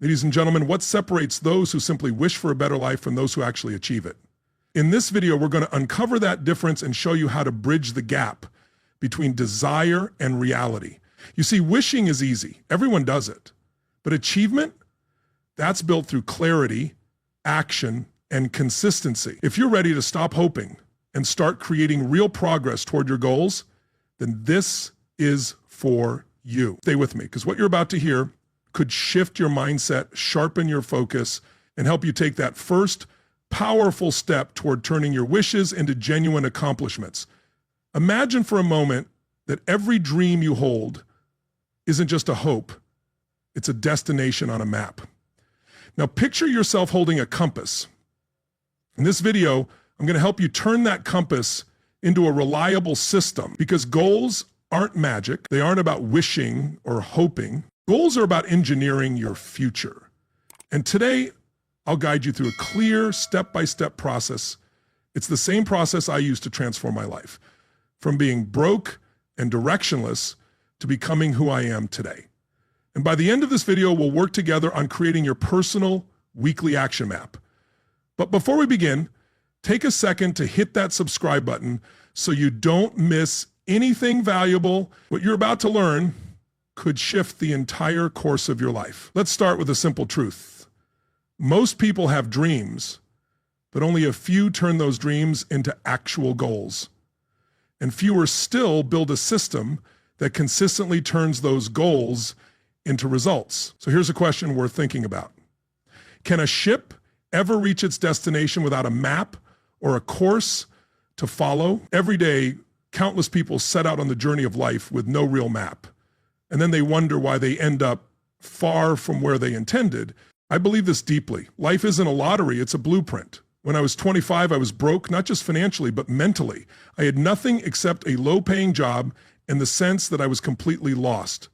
Ladies and gentlemen, what separates those who simply wish for a better life from those who actually achieve it? In this video, we're going to uncover that difference and show you how to bridge the gap between desire and reality. You see, wishing is easy. Everyone does it. But achievement, that's built through clarity, action, and consistency. If you're ready to stop hoping and start creating real progress toward your goals, then this is for you. Stay with me, because what you're about to hear could shift your mindset, sharpen your focus, and help you take that first powerful step toward turning your wishes into genuine accomplishments. Imagine for a moment that every dream you hold isn't just a hope, it's a destination on a map. Now picture yourself holding a compass. In this video, I'm going to help you turn that compass into a reliable system, because goals aren't magic. They aren't about wishing or hoping. Goals are about engineering your future. And today, I'll guide you through a clear step-by-step process. It's the same process I used to transform my life, from being broke and directionless to becoming who I am today. And by the end of this video, we'll work together on creating your personal weekly action map. But before we begin, take a second to hit that subscribe button so you don't miss anything valuable. What you're about to learn could shift the entire course of your life. Let's start with a simple truth. Most people have dreams, but only a few turn those dreams into actual goals. And fewer still build a system that consistently turns those goals into results. So here's a question worth thinking about. Can a ship ever reach its destination without a map or a course to follow? Every day, countless people set out on the journey of life with no real map. And then they wonder why they end up far from where they intended. I believe this deeply. Life isn't a lottery, it's a blueprint. When I was 25, I was broke, not just financially, but mentally. I had nothing except a low-paying job and the sense that I was completely lost.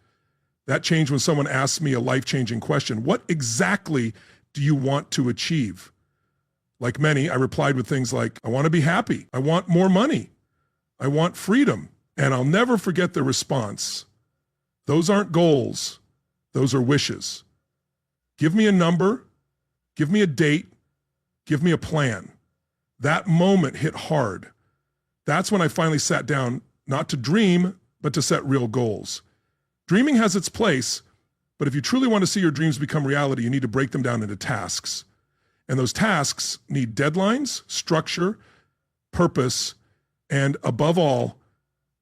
That changed when someone asked me a life-changing question. What exactly do you want to achieve? Like many, I replied with things like, I want to be happy. I want more money. I want freedom. And I'll never forget the response. Those aren't goals. Those are wishes. Give me a number. Give me a date. Give me a plan. That moment hit hard. That's when I finally sat down, not to dream, but to set real goals. Dreaming has its place, but if you truly want to see your dreams become reality, you need to break them down into tasks. And those tasks need deadlines, structure, purpose, and above all,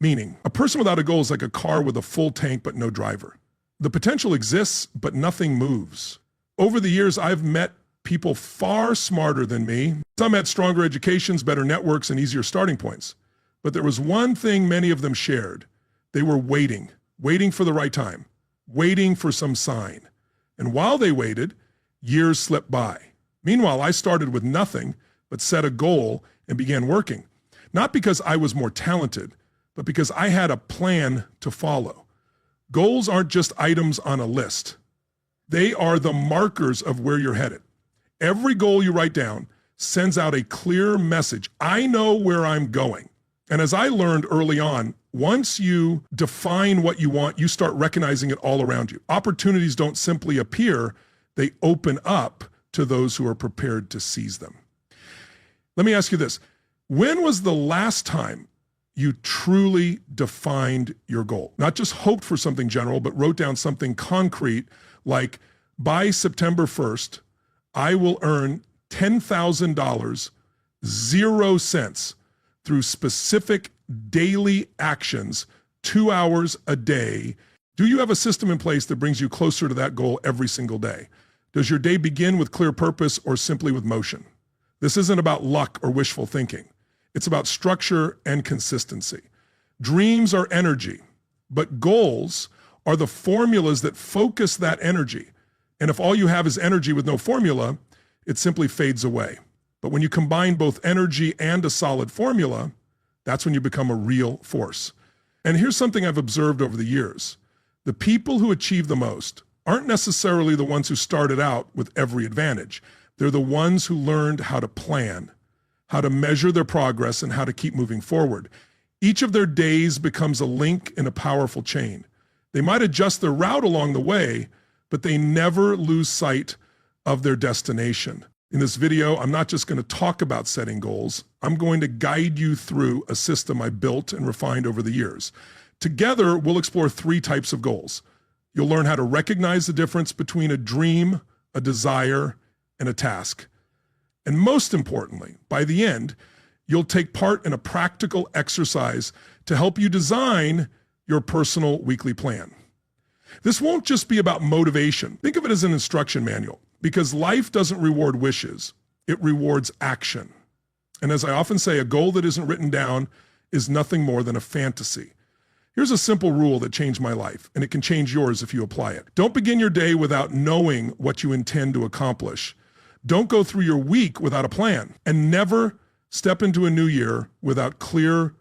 meaning. A person without a goal is like a car with a full tank but no driver. The potential exists, but nothing moves. Over the years, I've met people far smarter than me. Some had stronger educations, better networks, and easier starting points. But there was one thing many of them shared. They were waiting for the right time, waiting for some sign. And while they waited, years slipped by. Meanwhile, I started with nothing, but set a goal and began working. Not because I was more talented, but because I had a plan to follow. Goals aren't just items on a list. They are the markers of where you're headed. Every goal you write down sends out a clear message. I know where I'm going. And as I learned early on, once you define what you want, you start recognizing it all around you. Opportunities don't simply appear, they open up to those who are prepared to seize them. Let me ask you this. When was the last time you truly defined your goal? Not just hoped for something general, but wrote down something concrete like, by September 1st, I will earn $10,000, 0 cents, through specific daily actions, 2 hours a day. Do you have a system in place that brings you closer to that goal every single day? Does your day begin with clear purpose or simply with motion? This isn't about luck or wishful thinking. It's about structure and consistency. Dreams are energy, but goals are the formulas that focus that energy. And if all you have is energy with no formula, it simply fades away. But when you combine both energy and a solid formula, that's when you become a real force. And here's something I've observed over the years. The people who achieve the most aren't necessarily the ones who started out with every advantage. They're the ones who learned how to plan, how to measure their progress, and how to keep moving forward. Each of their days becomes a link in a powerful chain. They might adjust their route along the way, but they never lose sight of their destination. In this video, I'm not just going to talk about setting goals. I'm going to guide you through a system I built and refined over the years. Together, we'll explore 3 types of goals. You'll learn how to recognize the difference between a dream, a desire, and a task. And most importantly, by the end, you'll take part in a practical exercise to help you design your personal weekly plan. This won't just be about motivation. Think of it as an instruction manual, because life doesn't reward wishes, it rewards action. And as I often say, a goal that isn't written down is nothing more than a fantasy. Here's a simple rule that changed my life, and it can change yours if you apply it. Don't begin your day without knowing what you intend to accomplish. Don't go through your week without a plan, and never step into a new year without clear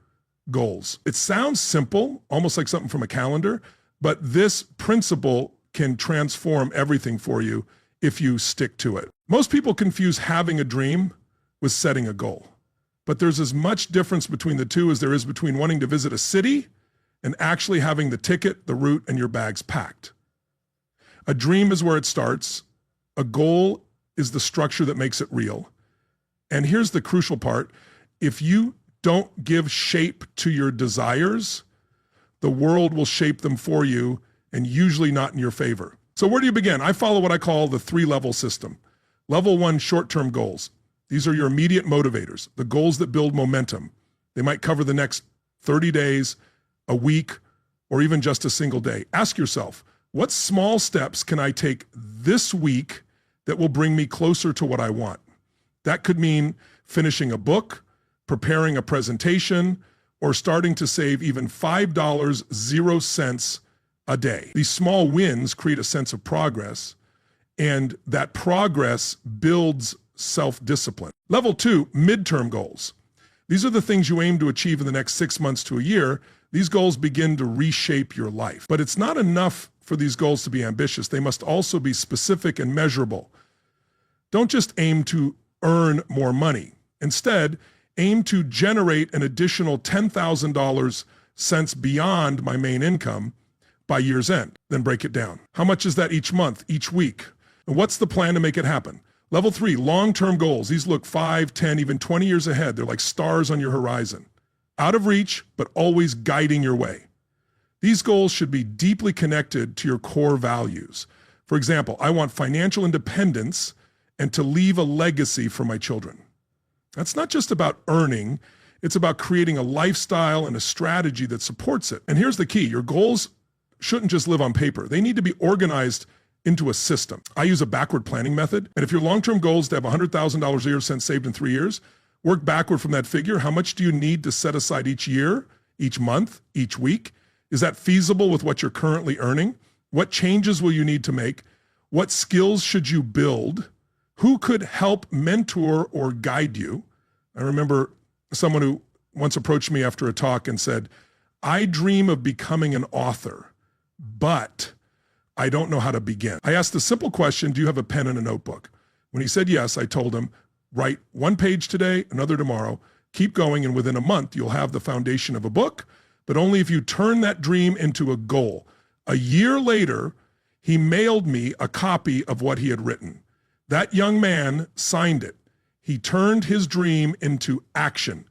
goals. It sounds simple, almost like something from a calendar, but this principle can transform everything for you if you stick to it. Most people confuse having a dream with setting a goal, but there's as much difference between the two as there is between wanting to visit a city and actually having the ticket, the route, and your bags packed. A dream is where it starts. A goal is the structure that makes it real. And here's the crucial part. If you don't give shape to your desires, the world will shape them for you, and usually not in your favor. So where do you begin? I follow what I call the 3-level system. Level 1, short-term goals. These are your immediate motivators, the goals that build momentum. They might cover the next 30 days, a week, or even just a single day. Ask yourself, what small steps can I take this week that will bring me closer to what I want? That could mean finishing a book, preparing a presentation, or starting to save even $5.00 a day. These small wins create a sense of progress, and that progress builds self-discipline. Level 2, midterm goals. These are the things you aim to achieve in the next 6 months to a year. These goals begin to reshape your life. But it's not enough for these goals to be ambitious. They must also be specific and measurable. Don't just aim to earn more money. Instead, aim to generate an additional $10,000 cents beyond my main income by year's end. Then break it down. How much is that each month, each week? And what's the plan to make it happen? Level 3, long-term goals. These look 5, 10, even 20 years ahead. They're like stars on your horizon. Out of reach, but always guiding your way. These goals should be deeply connected to your core values. For example, I want financial independence and to leave a legacy for my children. That's not just about earning, it's about creating a lifestyle and a strategy that supports it. And here's the key, your goals shouldn't just live on paper. They need to be organized into a system. I use a backward planning method, and if your long-term goal is to have $100,000 a year since saved in 3 years, work backward from that figure. How much do you need to set aside each year, each month, each week? Is that feasible with what you're currently earning? What changes will you need to make? What skills should you build? Who could help mentor or guide you? I remember someone who once approached me after a talk and said, I dream of becoming an author, but I don't know how to begin. I asked the simple question, do you have a pen and a notebook? When he said yes, I told him, write 1 page today, another tomorrow, keep going, and within a month, you'll have the foundation of a book, but only if you turn that dream into a goal. A year later, he mailed me a copy of what he had written. That young man signed it. He turned his dream into action.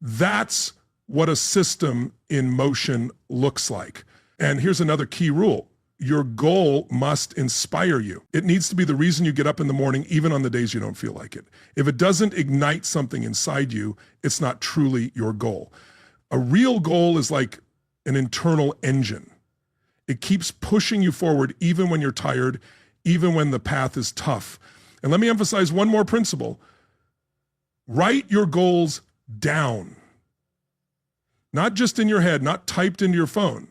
That's what a system in motion looks like. And here's another key rule. Your goal must inspire you. It needs to be the reason you get up in the morning, even on the days you don't feel like it. If it doesn't ignite something inside you, it's not truly your goal. A real goal is like an internal engine. It keeps pushing you forward even when you're tired, even when the path is tough. And let me emphasize one more principle. Write your goals down. Not just in your head, not typed into your phone.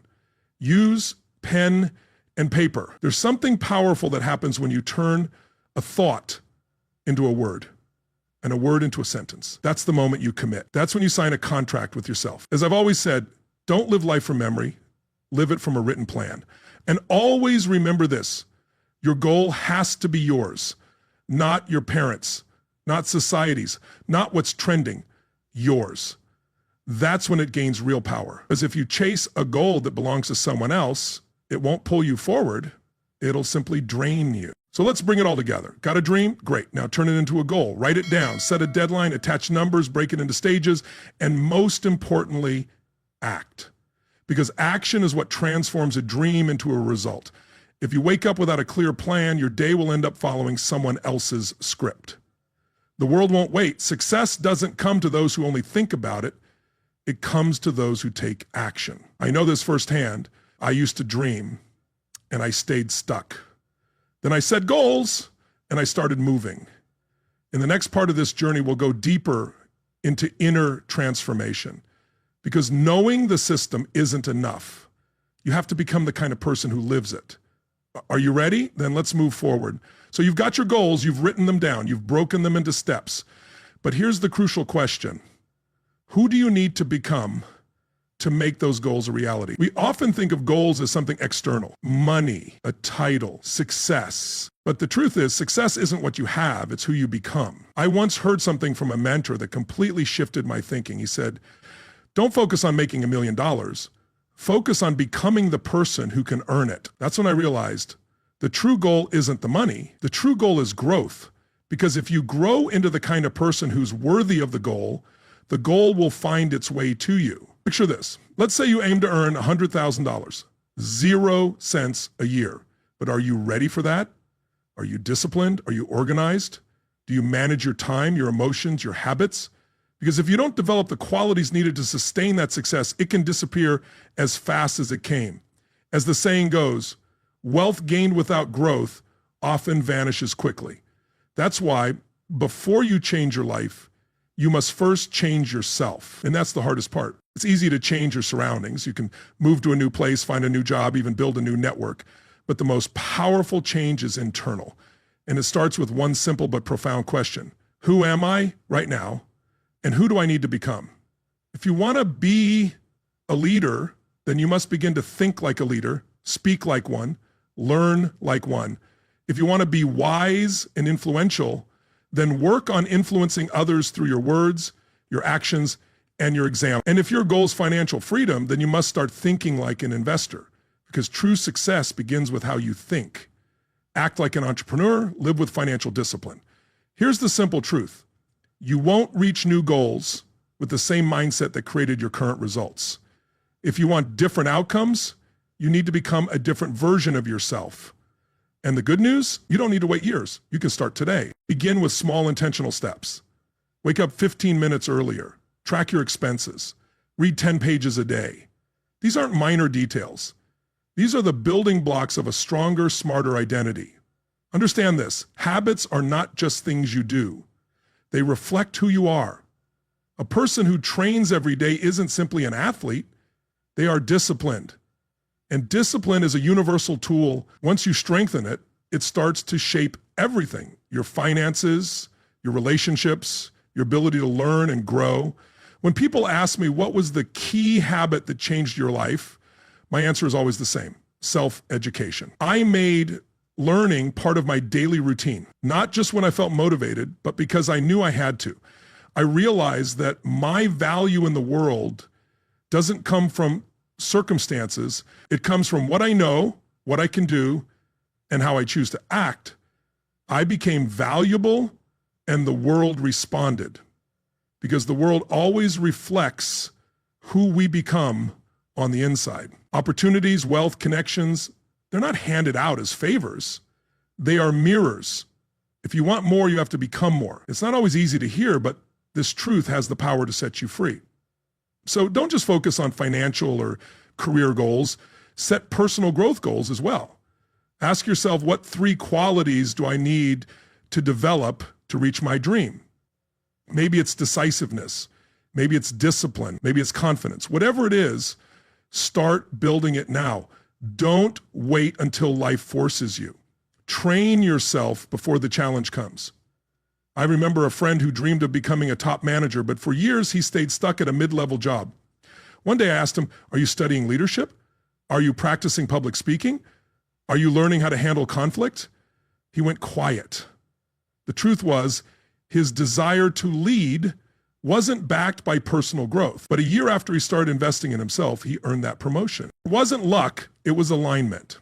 Use pen and paper. There's something powerful that happens when you turn a thought into a word and a word into a sentence. That's the moment you commit. That's when you sign a contract with yourself. As I've always said, don't live life from memory, live it from a written plan. And always remember this, your goal has to be yours, not your parents', not society's, not what's trending, yours. That's when it gains real power. Because if you chase a goal that belongs to someone else, it won't pull you forward, It'll simply drain you. So let's bring it all together. Got a dream? Great. Now turn it into a goal. Write it down. Set a deadline. Attach numbers. Break it into stages. And most importantly, act. Because action is what transforms a dream into a result. If you wake up without a clear plan, your day will end up following someone else's script. The world won't wait. Success doesn't come to those who only think about it. It comes to those who take action. I know this firsthand. I used to dream, and I stayed stuck. Then I set goals, and I started moving. In the next part of this journey, we'll go deeper into inner transformation. Because knowing the system isn't enough. You have to become the kind of person who lives it. Are you ready? Then let's move forward. So you've got your goals, you've written them down, you've broken them into steps. But here's the crucial question. Who do you need to become to make those goals a reality? We often think of goals as something external, money, a title, success. But the truth is, success isn't what you have, it's who you become. I once heard something from a mentor that completely shifted my thinking. He said, don't focus on making $1 million. Focus on becoming the person who can earn it. That's when I realized the true goal isn't the money. The true goal is growth. Because if you grow into the kind of person who's worthy of the goal will find its way to you. Picture this. Let's say you aim to earn $100,000, 0 cents a year. But are you ready for that? Are you disciplined? Are you organized? Do you manage your time, your emotions, your habits? Because if you don't develop the qualities needed to sustain that success, it can disappear as fast as it came. As the saying goes, wealth gained without growth often vanishes quickly. That's why before you change your life, you must first change yourself. And that's the hardest part. It's easy to change your surroundings. You can move to a new place, find a new job, even build a new network. But the most powerful change is internal. And it starts with one simple but profound question. Who am I right now? And who do I need to become? If you want to be a leader, then you must begin to think like a leader, speak like one, learn like one. If you want to be wise and influential, then work on influencing others through your words, your actions, and your example. And if your goal is financial freedom, then you must start thinking like an investor, because true success begins with how you think. Act like an entrepreneur, live with financial discipline. Here's the simple truth. You won't reach new goals with the same mindset that created your current results. If you want different outcomes, you need to become a different version of yourself. And the good news, you don't need to wait years. You can start today. Begin with small intentional steps. Wake up 15 minutes earlier. Track your expenses. Read 10 pages a day. These aren't minor details. These are the building blocks of a stronger, smarter identity. Understand this. Habits are not just things you do. They reflect who you are. A person who trains every day isn't simply an athlete. They are disciplined. And discipline is a universal tool. Once you strengthen it, it starts to shape everything. Your finances, your relationships, your ability to learn and grow. When people ask me what was the key habit that changed your life, my answer is always the same: self-education. I made learning part of my daily routine, not just when I felt motivated, but because I knew I had to. I realized that my value in the world doesn't come from circumstances. It comes from what I know, what I can do, and how I choose to act. I became valuable, and the world responded. Because the world always reflects who we become on the inside. Opportunities, wealth, connections, they're not handed out as favors. They are mirrors. If you want more, you have to become more. It's not always easy to hear, but this truth has the power to set you free. So don't just focus on financial or career goals. Set personal growth goals as well. Ask yourself, what 3 qualities do I need to develop to reach my dream? Maybe it's decisiveness. Maybe it's discipline. Maybe it's confidence. Whatever it is, start building it now. Don't wait until life forces you. Train yourself before the challenge comes. I remember a friend who dreamed of becoming a top manager, but for years he stayed stuck at a mid-level job. One day I asked him, are you studying leadership? Are you practicing public speaking? Are you learning how to handle conflict? He went quiet. The truth was, his desire to lead wasn't backed by personal growth. But a year after he started investing in himself, he earned that promotion. It wasn't luck, it was alignment.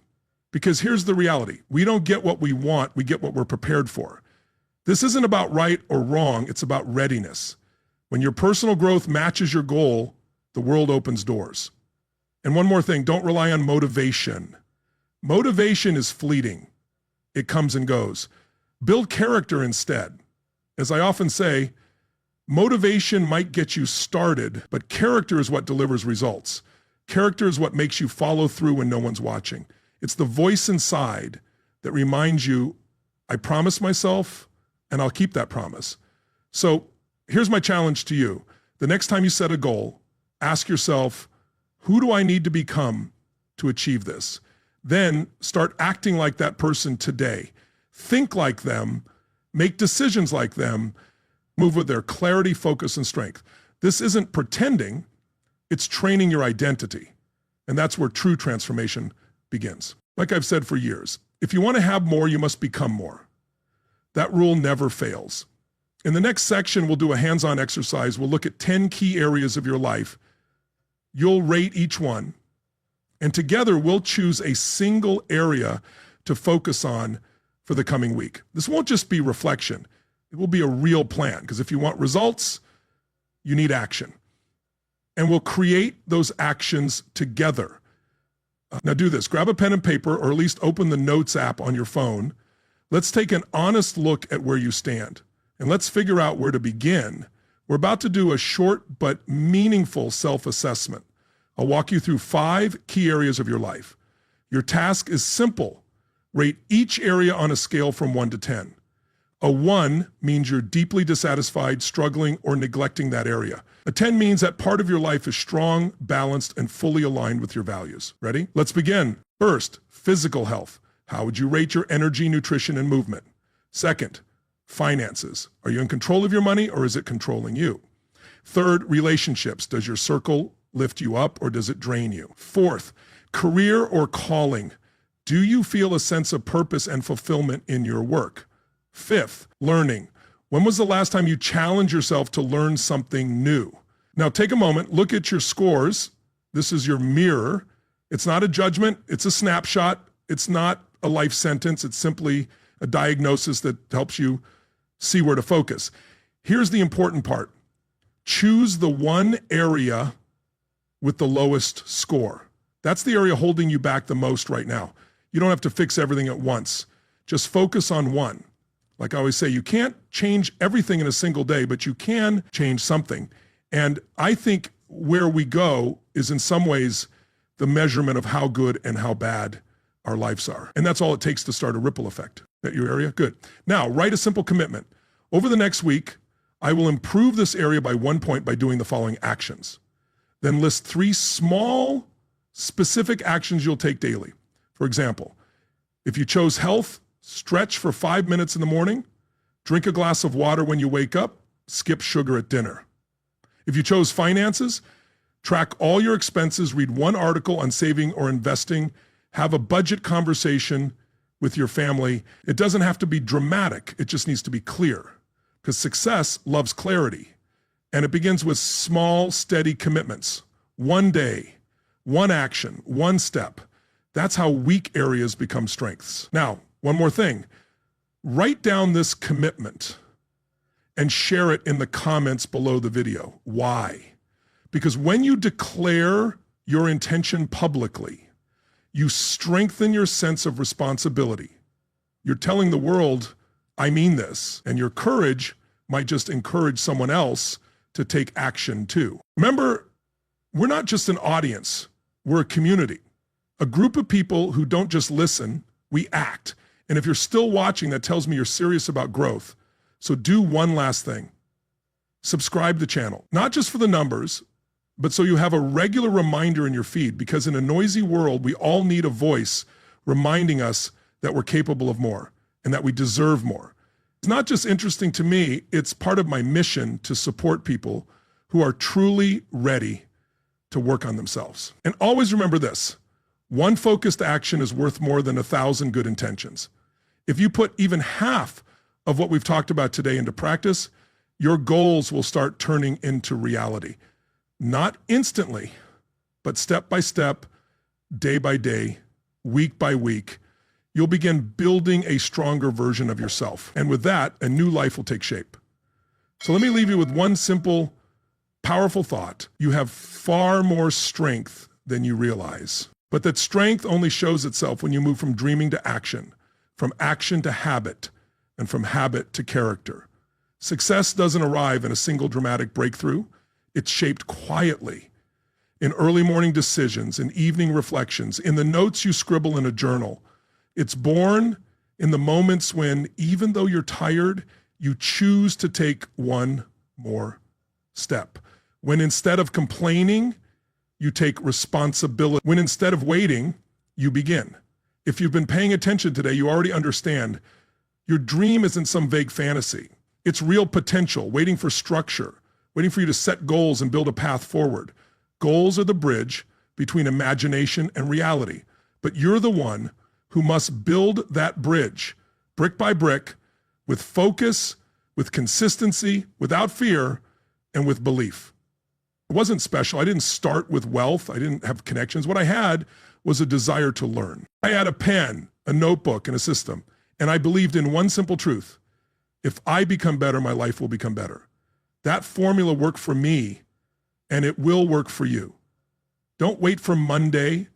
Because here's the reality. We don't get what we want, we get what we're prepared for. This isn't about right or wrong, it's about readiness. When your personal growth matches your goal, the world opens doors. And one more thing, don't rely on motivation. Motivation is fleeting. It comes and goes. Build character instead. As I often say, motivation might get you started, but character is what delivers results. Character is what makes you follow through when no one's watching. It's the voice inside that reminds you, I promised myself, and I'll keep that promise. So here's my challenge to you. The next time you set a goal, ask yourself, who do I need to become to achieve this? Then start acting like that person today. Think like them, make decisions like them, move with their clarity, focus, and strength. This isn't pretending, it's training your identity. And that's where true transformation begins. Like I've said for years, if you want to have more, you must become more. That rule never fails. In the next section, we'll do a hands-on exercise. We'll look at 10 key areas of your life. You'll rate each one. And together, we'll choose a single area to focus on for the coming week. This won't just be reflection. It will be a real plan, because if you want results, you need action. And we'll create those actions together. Now do this, grab a pen and paper, or at least open the Notes app on your phone. Let's take an honest look at where you stand, and let's figure out where to begin. We're about to do a short but meaningful self-assessment. I'll walk you through 5 key areas of your life. Your task is simple. Rate each area on a scale from 1 to 10. A 1 means you're deeply dissatisfied, struggling, or neglecting that area. A 10 means that part of your life is strong, balanced, and fully aligned with your values. Ready? Let's begin. First, physical health. How would you rate your energy, nutrition, and movement? Second, finances. Are you in control of your money, or is it controlling you? Third, relationships. Does your circle lift you up, or does it drain you? Fourth, career or calling. Do you feel a sense of purpose and fulfillment in your work? Fifth, learning. When was the last time you challenged yourself to learn something new? Now take a moment, look at your scores. This is your mirror. It's not a judgment, it's a snapshot. It's not a life sentence, it's simply a diagnosis that helps you see where to focus. Here's the important part. Choose the one area with the lowest score. That's the area holding you back the most right now. You don't have to fix everything at once. Just focus on one. Like I always say, you can't change everything in a single day, but you can change something. And I think where we go is in some ways the measurement of how good and how bad our lives are. And that's all it takes to start a ripple effect. At your area? Good. Now, write a simple commitment. Over the next week, I will improve this area by 1 point by doing the following actions. Then list 3 small, specific actions you'll take daily. For example, if you chose health, stretch for 5 minutes in the morning, drink a glass of water when you wake up, skip sugar at dinner. If you chose finances, track all your expenses, read 1 article on saving or investing, have a budget conversation with your family. It doesn't have to be dramatic, it just needs to be clear, because success loves clarity. And it begins with small, steady commitments. 1 day, 1 action, 1 step. That's how weak areas become strengths. Now, one more thing. Write down this commitment and share it in the comments below the video. Why? Because when you declare your intention publicly, you strengthen your sense of responsibility. You're telling the world, I mean this, and your courage might just encourage someone else to take action too. Remember, we're not just an audience, we're a community. A group of people who don't just listen, we act. And if you're still watching, that tells me you're serious about growth. So do one last thing. Subscribe to the channel, not just for the numbers, but so you have a regular reminder in your feed, because in a noisy world, we all need a voice reminding us that we're capable of more and that we deserve more. It's not just interesting to me, it's part of my mission to support people who are truly ready to work on themselves. And always remember this. 1 focused action is worth more than 1,000 good intentions. If you put even half of what we've talked about today into practice, your goals will start turning into reality. Not instantly, but step by step, day by day, week by week, you'll begin building a stronger version of yourself. And with that, a new life will take shape. So let me leave you with one simple, powerful thought. You have far more strength than you realize. But that strength only shows itself when you move from dreaming to action to habit, and from habit to character. Success doesn't arrive in a single dramatic breakthrough. It's shaped quietly in early morning decisions, in evening reflections, in the notes you scribble in a journal. It's born in the moments when, even though you're tired, you choose to take one more step. When instead of complaining, you take responsibility. When instead of waiting, you begin. If you've been paying attention today, you already understand your dream isn't some vague fantasy. It's real potential, waiting for structure, waiting for you to set goals and build a path forward. Goals are the bridge between imagination and reality, but you're the one who must build that bridge, brick by brick, with focus, with consistency, without fear, and with belief. It wasn't special. I didn't start with wealth. I didn't have connections. What I had was a desire to learn. I had a pen, a notebook, and a system, and I believed in one simple truth. If I become better, my life will become better. That formula worked for me, and it will work for you. Don't wait for Monday.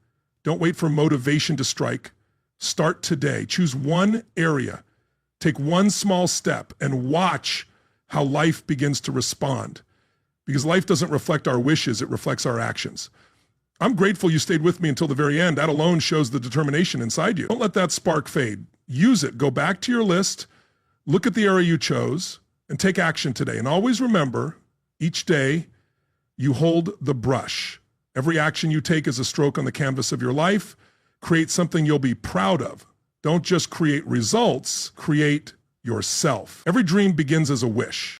Don't wait for motivation to strike. Start today. Choose one area. Take one small step and watch how life begins to respond. Because life doesn't reflect our wishes, it reflects our actions. I'm grateful you stayed with me until the very end. That alone shows the determination inside you. Don't let that spark fade. Use it. Go back to your list, look at the area you chose, and take action today. And always remember, each day you hold the brush. Every action you take is a stroke on the canvas of your life. Create something you'll be proud of. Don't just create results, create yourself. Every dream begins as a wish.